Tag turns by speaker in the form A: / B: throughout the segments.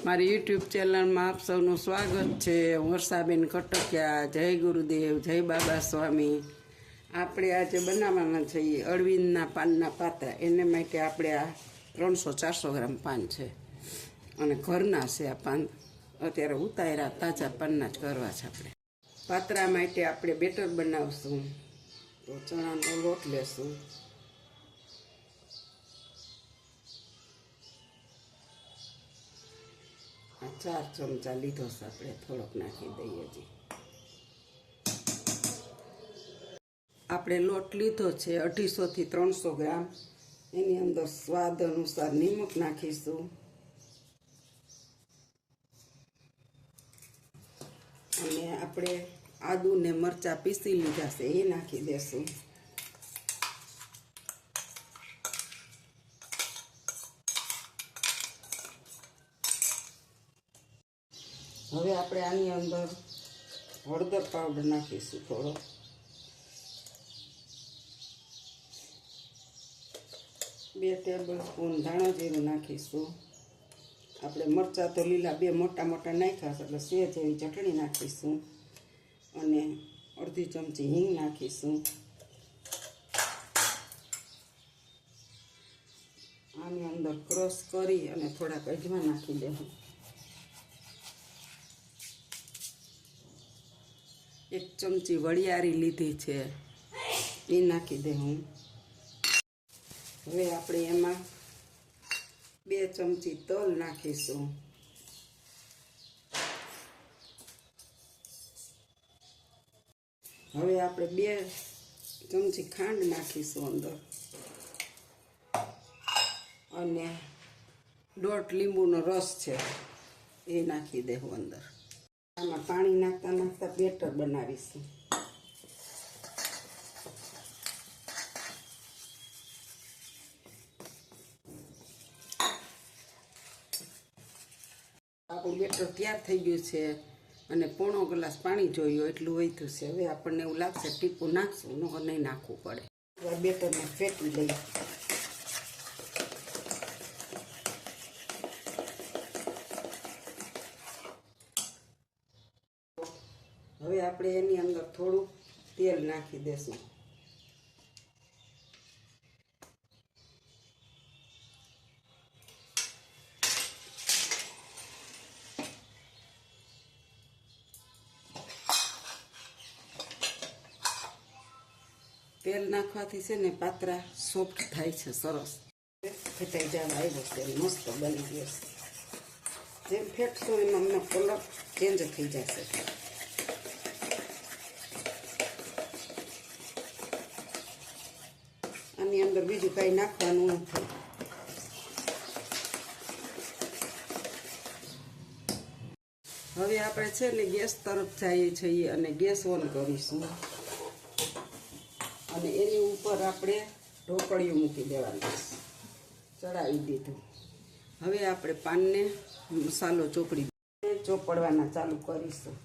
A: મારી યુટ્યુબ ચેનલમાં આપ સૌનું સ્વાગત છે। હું વર્ષાબેન કટકિયા। જય ગુરુદેવ, જય બાબા સ્વામી। આપણે આજે બનાવવાના છીએ અળવીના પાનના પાત્રા। એને માટે આપણે આ 300-400 ગ્રામ પાન છે અને ઘરના છે આ પાન। અત્યારે ઉતાર્યા તાજા પાનના જ કરવા છે આપણે। પાત્રા માટે આપણે બેટર બનાવશું। તો ચણાનો લોટ લેશું। આ 4 ચમચા લીધો છે આપણે, થોડોક નાખી દઈએ હજી। આપણે લોટ લીધો છે 250 થી 300 ગ્રામ। એની અંદર સ્વાદ અનુસાર નિમક નાખીશું અને આપણે આદુ ને મરચાં પીસી લીધા છે એ નાખી દેશું। હવે આપણે આની અંદર હળદર પાવડર નાખીશું થોડો, 2 ટેબલસ્પૂન ધાણા જીરું નાખીશું। આપણે મરચાં તો લીલા 2 મોટા મોટા નાખ્યા છે એટલે સેજ એવી ચટણી નાખીશું અને અડધી ચમચી હિંગ નાખીશું। આની અંદર ક્રશ કરી અને થોડાક અજમા નાખી દેવું। 1 ચમચી વરિયાળી લીધી છે એ નાખી દેવું। હવે આપણે એમાં 2 ચમચી તલ નાખીશું। હવે આપણે 2 ચમચી ખાંડ નાખીશું અંદર અને 1/2 લીંબુનો રસ છે એ નાખી દેવું અંદર। આમાં પાણી નાખતા નાખતા બેટર બનાવીશું। આપણું બેટર તૈયાર થઈ ગયું છે અને પોણો ગ્લાસ પાણી જોયું એટલું વધ્યું છે। હવે આપણને એવું લાગશે ટીપું નાખશું, નહીં નાખવું પડે। બેટરને ફેટી લઈએ। હવે આપણે એની અંદર થોડું તેલ નાખી દેશું। તેલ નાખવાથી છે ને પાત્રા સોફ્ટ થાય છે, સરસ ફેટાઈ જવા આવ્યો છે, મસ્ત બની ગયો છે। જેમ ફેટશો એમ અમને કલર ચેન્જ થઈ જશે। આની અંદર બીજું કાંઈ નાખવાનું નથી। હવે આપણે છે ને ગેસ તરફ જઈએ છીએ અને ગેસ ઓન કરીશું અને એની ઉપર આપણે ઢોકળિયું મૂકી દેવાનું, ચડાવી દીધું। હવે આપણે પાનને મસાલો ચોપડવાના ચાલુ કરીશું।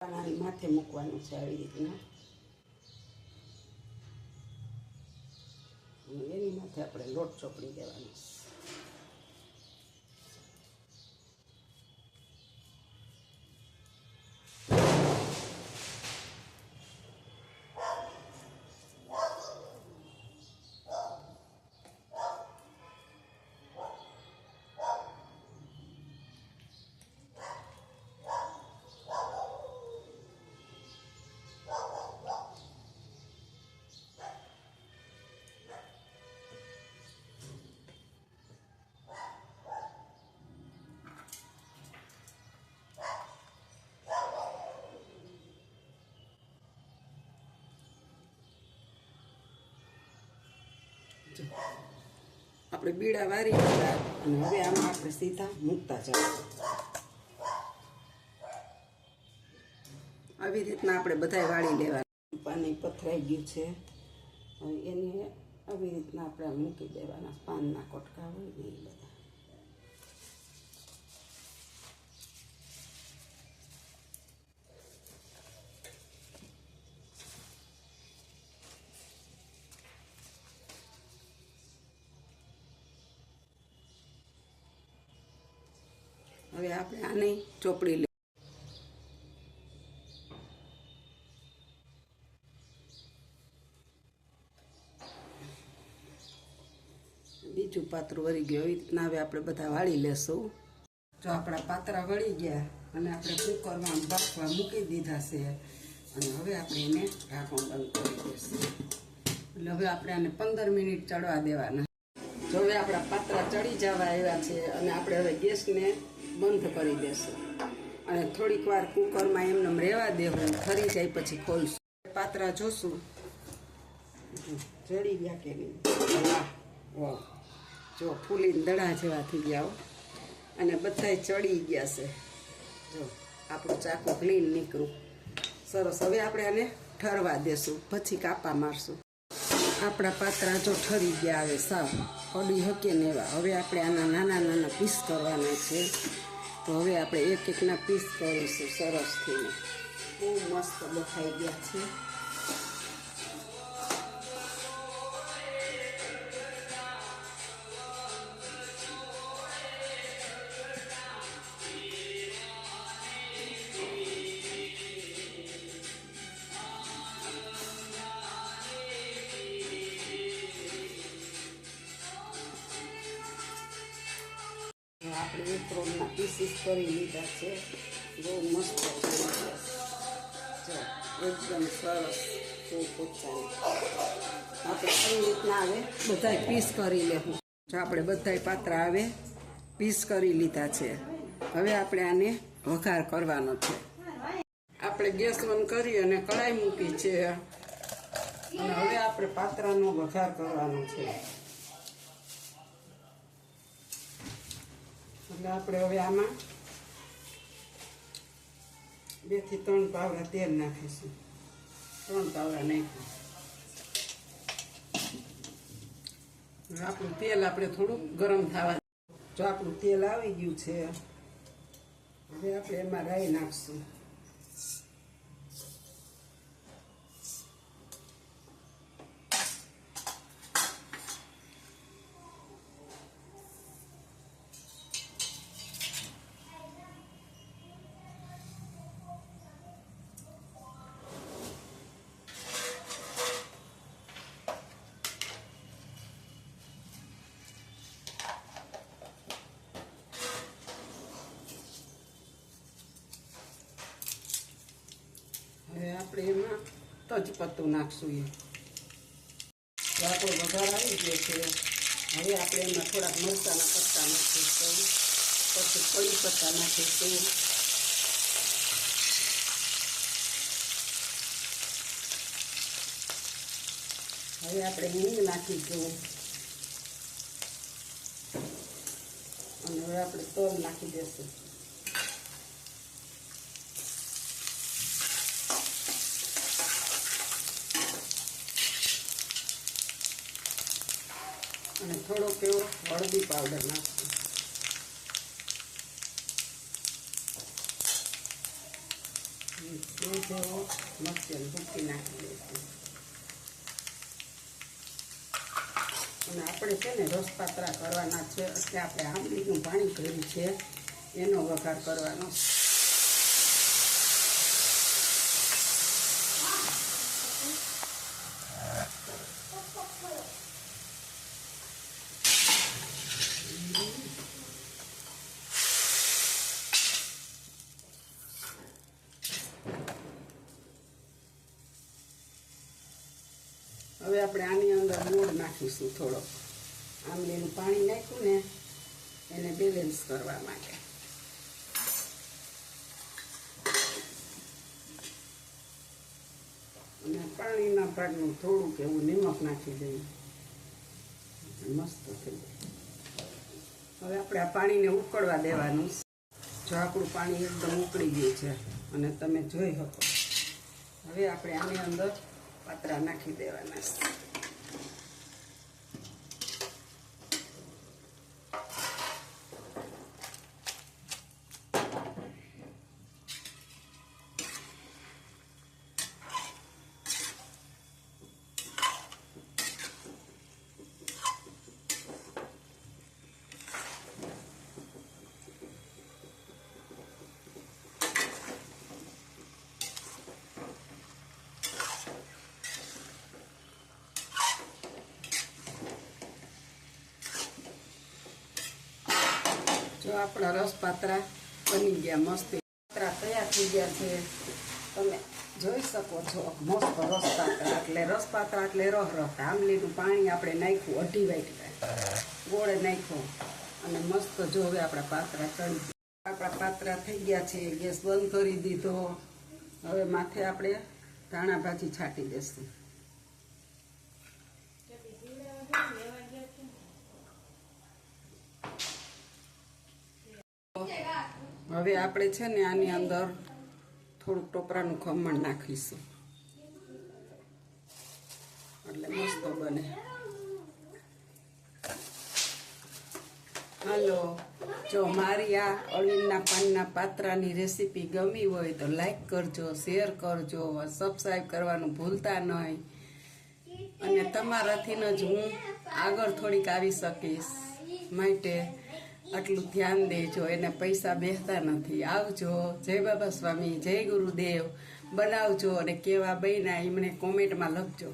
A: આની માથે મૂકવાનું છે આવી રીતના, એની માથે આપણે લોટ ચોપડી દેવાનો છે। આપણે બીડા વારી દીધા અને હવે આમાં આપણે સીધા મૂકતા જવાનું. આવી રીતના આપણે બધાય વાળી લેવાના. પાણી પથરાઈ ગયું છે, હવે એને આવી રીતના આપણે મૂકી દેવાના. પાનના કોટકા હોય ને એ બધા. હવે આપણે આને ચોપડી લઈએ. બીજું પાત્રું વળી ગયું. એવી રીતના હવે આપણે બધા વાળી લેશું. જો આપણા પાત્રા વળી ગયા અને આપણે કુકરમાં બાફવા મૂકી દીધા છે અને હવે આપણે એને ઢાંકણ બંધ કરી દઈશું. એટલે હવે આપણે આને 15 મિનિટ ચડવા દેવાના. જો હવે આપણા પાત્રા ચડી જવા આવ્યા છે અને આપણે હવે ગેસને બંધ કરી દેશું અને થોડીક વાર કુકરમાં એમને રહેવા દેવું. ઠરી જાય પછી ખોલશું. પાત્રા જોશું ચડી ગયા કે નહીં. વાહ, જો ફૂલીને દડા જેવા થઈ ગયા અને બધાય ચડી ગયા છે. જો આપણું ચાકુ ક્લીન નીકળું સરસ. હવે આપણે આને ઠરવા દેશું, પછી કાપા મારશું. આપણા પાત્રા જો ઠરી ગયા આવે સાવ પડી હકે ને એવા. હવે આપણે આના નાના નાના પીસ કરવાના છે. તો હવે આપણે એક એકના પીસ કરીશું સરસ થઈને. બહુ મસ્ત દેખાઈ ગયા છે. આપણે એપ્રોનના પીસીસ કરી લીધા છે. બહુ મસ્ત છે. એકદમ સરસ. આપણે કઈ રીતના આવે બધાય પીસ કરી લેવું. જો આપણે બધાય પાત્રા આવે પીસ કરી લીધા છે. હવે આપણે આને વઘાર કરવાનો છે. આપણે ગેસ બંધ કરી અને કઢાઈ મૂકી છે અને હવે આપણે પાત્રાનો વઘાર કરવાનો છે. એટલે આપણે હવે આમાં 2 થી 3 પાવડા તેલ નાખીશું. 3 પાવડા નાખ્યું. આપણું તેલ આપણે થોડુંક ગરમ થવા. જો આપણું તેલ આવી ગયું છે હવે આપણે એમાં રાઈ નાખશું. હવે આપણે એમાં તજપત્તું નાખશું. આપણો વઘાર આવી ગયો છે. હવે આપણે એમાં થોડાક મરચાંના પત્તા નાખીશું, પછી કળી પત્તા નાખીશું. હવે આપણે હિંગ નાખીશું અને હવે આપણે તલ નાખી દઈશું. અને થોડોક એવો હળદી પાવડર નાખશું. જેવો મરચાં ભૂકી નાખી દઈશું. અને આપણે છે ને રસ પાતરા કરવાના છે. એટલે આપણે આંબલીનું પાણી કર્યું છે એનો વઘાર કરવાનો. હવે આપણે આની અંદર ગોળ નાખીશું થોડો. આંબલીનું પાણી નાખ્યું ને એને બેલેન્સ કરવા માટે. અને પાણીના ભાગનું થોડુંક એવું નિમક નાખી દઈએ. મસ્ત થઈ જાય. હવે આપણે આ પાણીને ઉકળવા દેવાનું. જો આપણું પાણી એકદમ ઉકળી ગયું છે અને તમે જોઈ શકો. હવે આપણે આની અંદર પાતરા નાખી દેવાના છે. જો આપણા રસ પાતરા બની ગયા, મસ્ત પાતરા તૈયાર થઈ ગયા છે. તમે જોઈ શકો છો મસ્ત રસ પાતરા. એટલે રસ પાતરા એટલે રહ આંબલીનું પાણી આપણે નાખ્યું, 2.5 વાટકા ગોળ નાખ્યો અને મસ્ત જો હવે આપણા પાતરા ચડી ગયા. આપણા પાતરા થઈ ગયા છે. ગેસ બંધ કરી દીધો. હવે માથે આપણે ધાણા ભાજી છાંટી દેશું. હવે આપણે છે ને આની અંદર થોડુંક ટોપરાનું ખમણ નાખીશું એટલે મસ્ત બને. હાલો, જો મારી આ અળવીના પાનના પાત્રાની રેસીપી ગમી હોય તો લાઈક કરજો, શેર કરજો, સબસ્ક્રાઈબ કરવાનું ભૂલતા નહીં. અને તમારાથી જ હું આગળ થોડીક આવી શકીશ માટે આટલું ધ્યાન દેજો. એને પૈસા બેસતા નથી. આવજો. જય બાબા સ્વામી, જય ગુરુદેવ. બનાવજો અને કેવા બન્યા એ મને કોમેન્ટમાં લખજો.